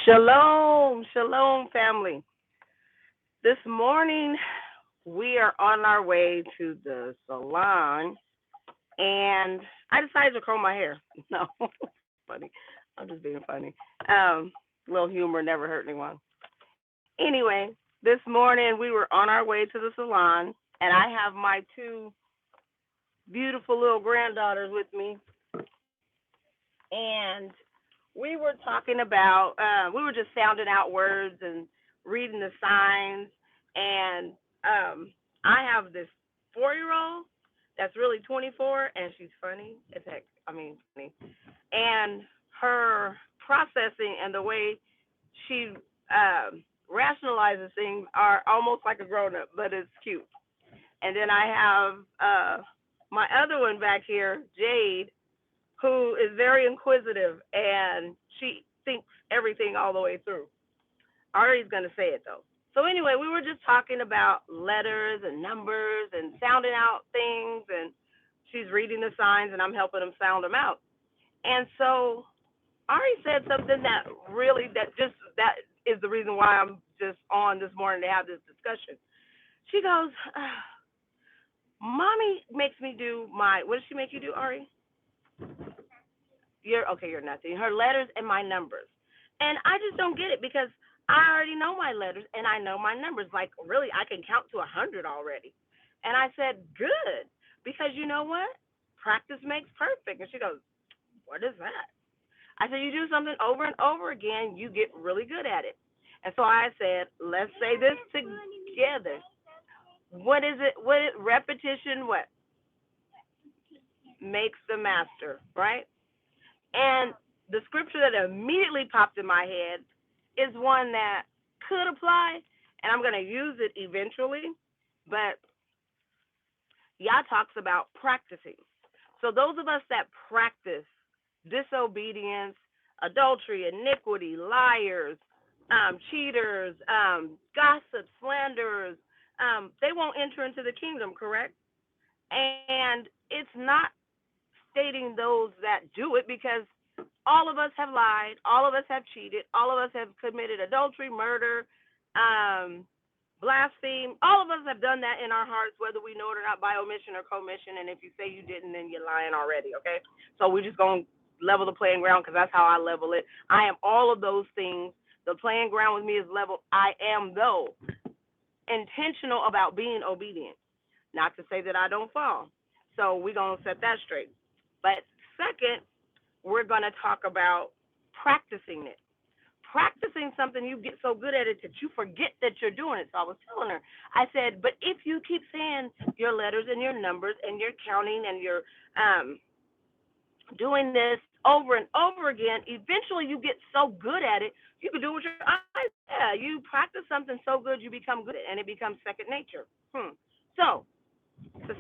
Shalom, shalom, family. This morning we are on our way to the salon, and I decided to comb my hair. No, funny. I'm just being funny. A little humor never hurt anyone. Anyway, this morning we were on our way to the salon, and I have my two beautiful little granddaughters with me, and we were talking about, we were just sounding out words and reading the signs. And I have this 4 year old that's really 24, and she's funny as heck. I mean, funny. And her processing and the way she rationalizes things are almost like a grown up, but it's cute. And then I have my other one back here, Jade, who is very inquisitive and she thinks everything all the way through. Ari's going to say it though. So anyway, we were just talking about letters and numbers and sounding out things, and she's reading the signs and I'm helping them sound them out. And so Ari said something that really that is the reason why I'm just on this morning to have this discussion. She goes, "Mommy makes me do my, what does she make you do, Ari? You're okay, you're nothing. Her letters and my numbers." And I just don't get it because I already know my letters and I know my numbers. Like really, I can count to 100 already. And I said, "Good," because you know what? Practice makes perfect. And she goes, "What is that?" I said, "You do something over and over again, you get really good at it." And so I said, "Let's say this together. What is it? What is repetition? What makes the master, right?" And the scripture that immediately popped in my head is one that could apply, and I'm going to use it eventually, but Yah talks about practicing. So those of us that practice disobedience, adultery, iniquity, liars, cheaters, gossips, slanderers, they won't enter into the kingdom, correct? And it's not stating those that do it because all of us have lied, all of us have cheated, all of us have committed adultery, murder, blaspheme. All of us have done that in our hearts, whether we know it or not, by omission or commission. And if you say you didn't, then you're lying already, okay? So we're just going to level the playing ground because that's how I level it. I am all of those things. The playing ground with me is leveled. I am, though, intentional about being obedient. Not to say that I don't fall. So we're going to set that straight. But second, we're going to talk about practicing it. Practicing something, you get so good at it that you forget that you're doing it. So I was telling her, I said, but if you keep saying your letters and your numbers and you're counting and you're doing this over and over again, eventually you get so good at it, you can do it with your eyes. Yeah, you practice something so good, you become good at it, and it becomes second nature. So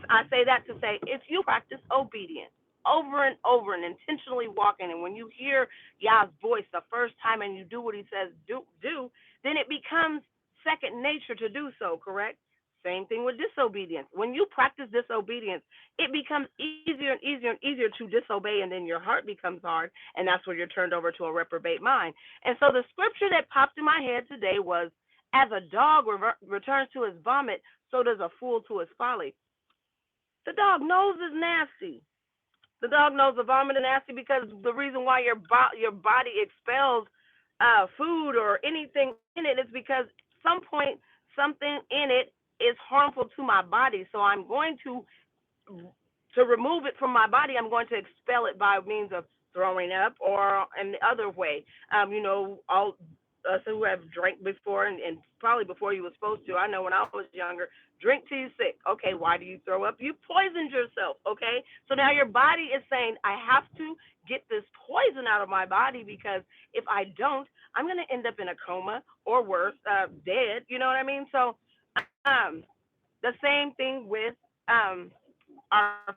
I say that to say, if you practice obedience over and over and intentionally walking, and when you hear Yah's voice the first time and you do what he says do, then it becomes second nature to do so, correct? Same thing with disobedience. When you practice disobedience, it becomes easier and easier and easier to disobey, and then your heart becomes hard, and that's where you're turned over to a reprobate mind. And so the scripture that popped in my head today was, as a dog returns to his vomit, so does a fool to his folly. The dog knows it's nasty. The dog knows the vomit is nasty because the reason why your body expels food or anything in it is because at some point something in it is harmful to my body. So I'm going to remove it from my body. I'm going to expel it by means of throwing up or in the other way. All us who have drank before and probably before you were supposed to. I know when I was younger, drink till you're sick. Okay, why do you throw up? You poisoned yourself, okay? So now your body is saying, I have to get this poison out of my body because if I don't, I'm going to end up in a coma or worse, dead. You know what I mean? So the same thing with our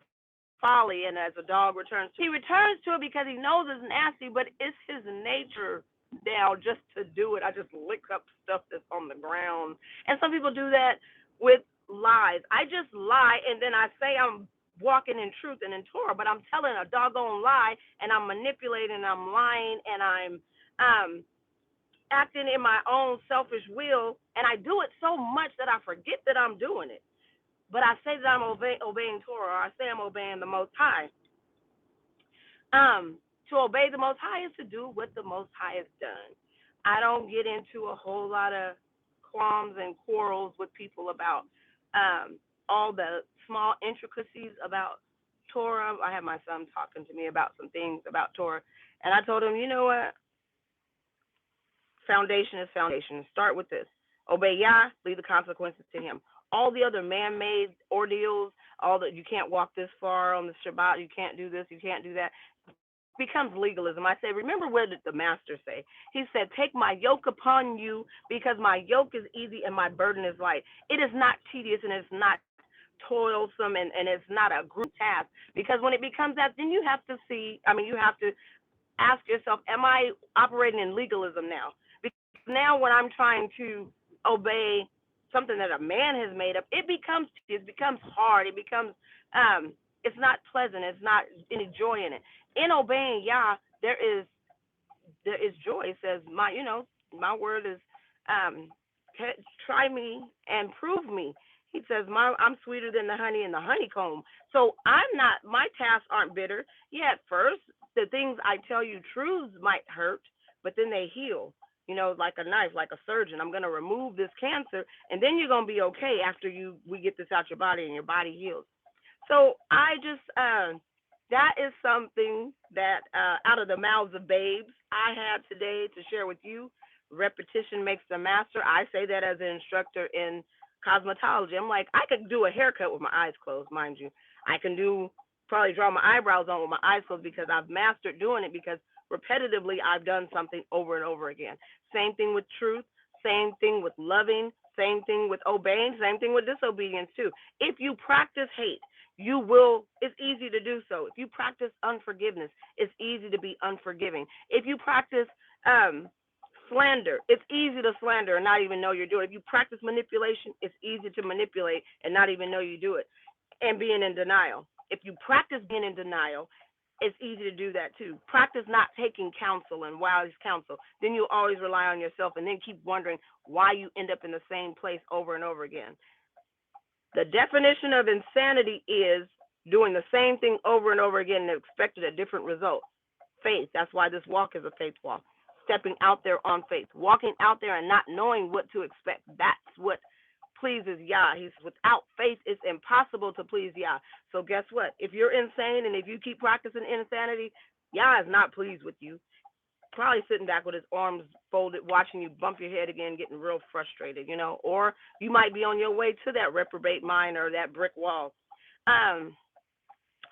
folly, and as a dog returns, he returns to it because he knows it's nasty, but it's his nature now just to do it. I just lick up stuff that's on the ground. And some people do that with lies. I just lie and then I say I'm walking in truth and in Torah, but I'm telling a doggone lie and I'm manipulating, I'm lying, and I'm acting in my own selfish will, and I do it so much that I forget that I'm doing it. But I say that I'm obeying Torah, or I say I'm obeying the Most High. To obey the Most High is to do what the Most High has done. I don't get into a whole lot of qualms and quarrels with people about all the small intricacies about Torah. I had my son talking to me about some things about Torah, and I told him, you know what? Foundation is foundation. Start with this. Obey Yah, leave the consequences to him. All the other man-made ordeals, all that you can't walk this far on the Shabbat, you can't do this, you can't do that, becomes legalism. I say, remember what did the master say? He said, take my yoke upon you because my yoke is easy and my burden is light. It is not tedious and it's not toilsome and it's not a group task, because when it becomes that, then you have to you have to ask yourself, am I operating in legalism now? Because now when I'm trying to obey something that a man has made up, it becomes hard. It becomes it's not pleasant. It's not any joy in it. In obeying Yah, there is joy. It says my word is try me and prove me. He says I'm sweeter than the honey and the honeycomb. So my tasks aren't bitter. Yeah, at first the things I tell you truths might hurt, but then they heal. Like a knife, like a surgeon. I'm gonna remove this cancer, and then you're gonna be okay after we get this out your body and your body heals. So I just that is something that out of the mouths of babes I had today to share with you. Repetition makes the master. I say that as an instructor in cosmetology. I'm like, I could do a haircut with my eyes closed, mind you. I can probably draw my eyebrows on with my eyes closed because I've mastered doing it, because repetitively I've done something over and over again. Same thing with truth, same thing with loving, same thing with obeying, same thing with disobedience too. If you practice hate, it's easy to do so. If you practice unforgiveness, it's easy to be unforgiving. If you practice slander, it's easy to slander and not even know you're doing it. If you practice manipulation, it's easy to manipulate and not even know you do it. And being in denial. If you practice being in denial, it's easy to do that too. Practice not taking counsel and wise counsel. Then you'll always rely on yourself and then keep wondering why you end up in the same place over and over again. The definition of insanity is doing the same thing over and over again and expecting a different result. Faith. That's why this walk is a faith walk. Stepping out there on faith. Walking out there and not knowing what to expect. That's what pleases Yah. Without faith, it's impossible to please Yah. So guess what? If you're insane and if you keep practicing insanity, Yah is not pleased with you. Probably sitting back with his arms folded, watching you bump your head again, getting real frustrated, or you might be on your way to that reprobate mind or that brick wall.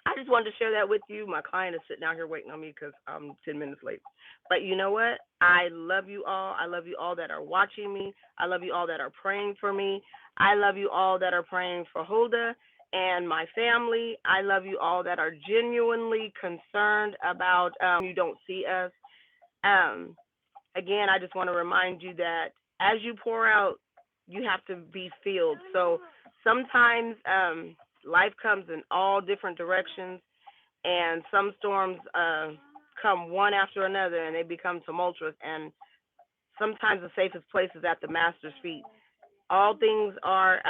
I just wanted to share that with you. My client is sitting out here waiting on me because I'm 10 minutes late. But you know what? I love you all. I love you all that are watching me. I love you all that are praying for me. I love you all that are praying for Hulda and my family. I love you all that are genuinely concerned about you don't see us. Again, I just want to remind you that as you pour out, you have to be filled. So sometimes life comes in all different directions, and some storms come one after another, and they become tumultuous. And sometimes the safest place is at the master's feet. All things are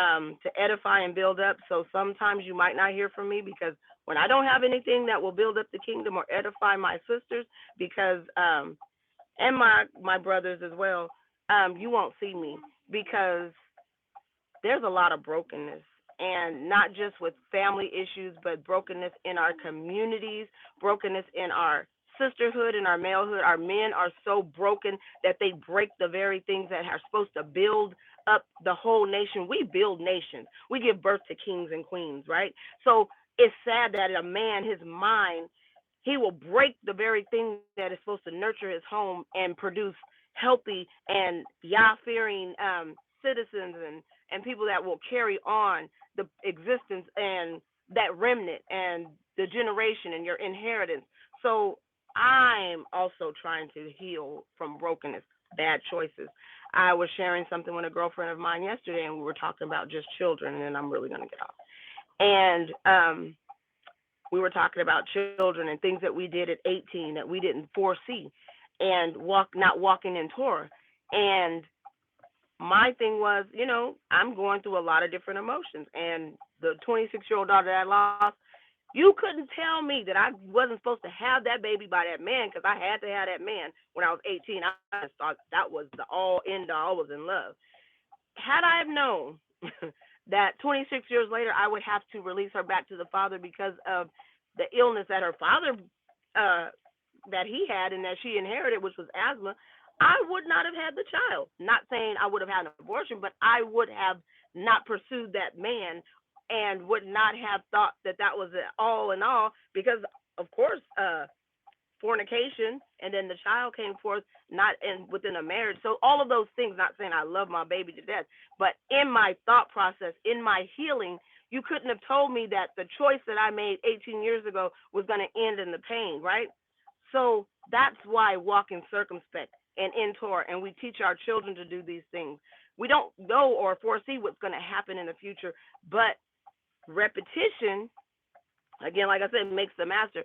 to edify and build up. So sometimes you might not hear from me because when I don't have anything that will build up the kingdom or edify my sisters, because and my brothers as well, you won't see me because there's a lot of brokenness, and not just with family issues, but brokenness in our communities, brokenness in our sisterhood and our malehood. Our men are so broken that they break the very things that are supposed to build up the whole nation. We build nations. We give birth to kings and queens, right? So it's sad that a man, his mind, he will break the very thing that is supposed to nurture his home and produce healthy and Yah-fearing citizens and people that will carry on the existence and that remnant and the generation and your inheritance. So I'm also trying to heal from brokenness, bad choices. I was sharing something with a girlfriend of mine yesterday, and we were talking about just children, and then I'm really going to get off. And we were talking about children and things that we did at 18 that we didn't foresee, and not walking in Torah. And my thing was, I'm going through a lot of different emotions. And the 26-year-old daughter that I lost, you couldn't tell me that I wasn't supposed to have that baby by that man because I had to have that man when I was 18. I just thought that was the all end all. I was in love. Had I have known that 26 years later I would have to release her back to the father because of the illness that her father uh, that he had and that she inherited, which was asthma, I would not have had the child. Not saying I would have had an abortion, but I would have not pursued that man and would not have thought that that was it all in all because, of course, fornication and then the child came forth not in within a marriage. So all of those things, not saying I love my baby to death, but in my thought process, in my healing, you couldn't have told me that the choice that I made 18 years ago was going to end in the pain, right? So that's why walking circumspect and in Torah, and we teach our children to do these things. We don't know or foresee what's going to happen in the future, but repetition, again, like I said, makes the master.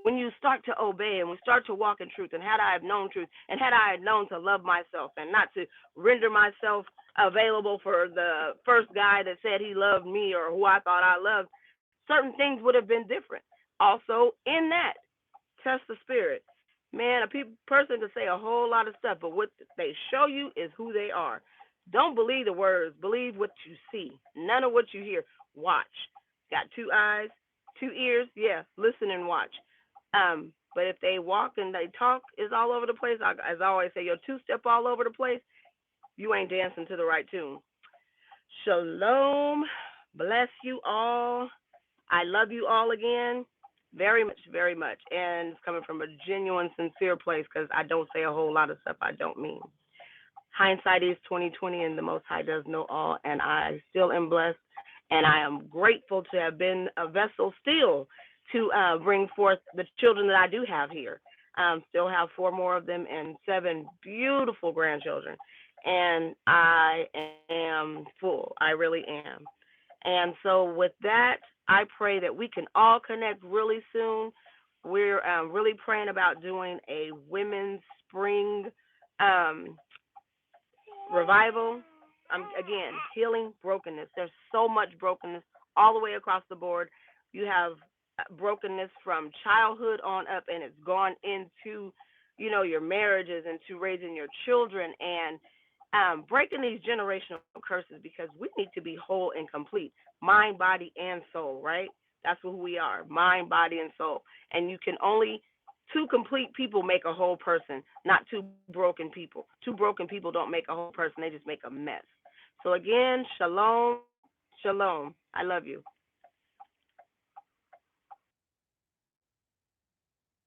When you start to obey and we start to walk in truth, and had I have known truth, and had I had known to love myself and not to render myself available for the first guy that said he loved me or who I thought I loved, certain things would have been different. Also, in that, test the spirit. Man, a person can say a whole lot of stuff, but what they show you is who they are. Don't believe the words. Believe what you see. None of what you hear. Watch. Got two eyes, two ears. Yeah, listen and watch. But if they walk and they talk is all over the place, as I always say, your two-step all over the place, you ain't dancing to the right tune. Shalom. Bless you all. I love you all again very much, very much. And it's coming from a genuine, sincere place because I don't say a whole lot of stuff I don't mean. Hindsight is 2020, and the Most High does know all, and I still am blessed, and I am grateful to have been a vessel still to bring forth the children that I do have here. Still have 4 more of them and 7 beautiful grandchildren, and I am full. I really am. And so with that, I pray that we can all connect really soon. We're really praying about doing a women's spring revival. Again, healing brokenness. There's so much brokenness all the way across the board. You have brokenness from childhood on up, and it's gone into, your marriages, into raising your children, and breaking these generational curses because we need to be whole and complete, mind, body, and soul, right? That's who we are, mind, body, and soul. And you can only 2 complete people make a whole person, not 2 broken people. 2 broken people don't make a whole person. They just make a mess. So again, shalom, shalom. I love you.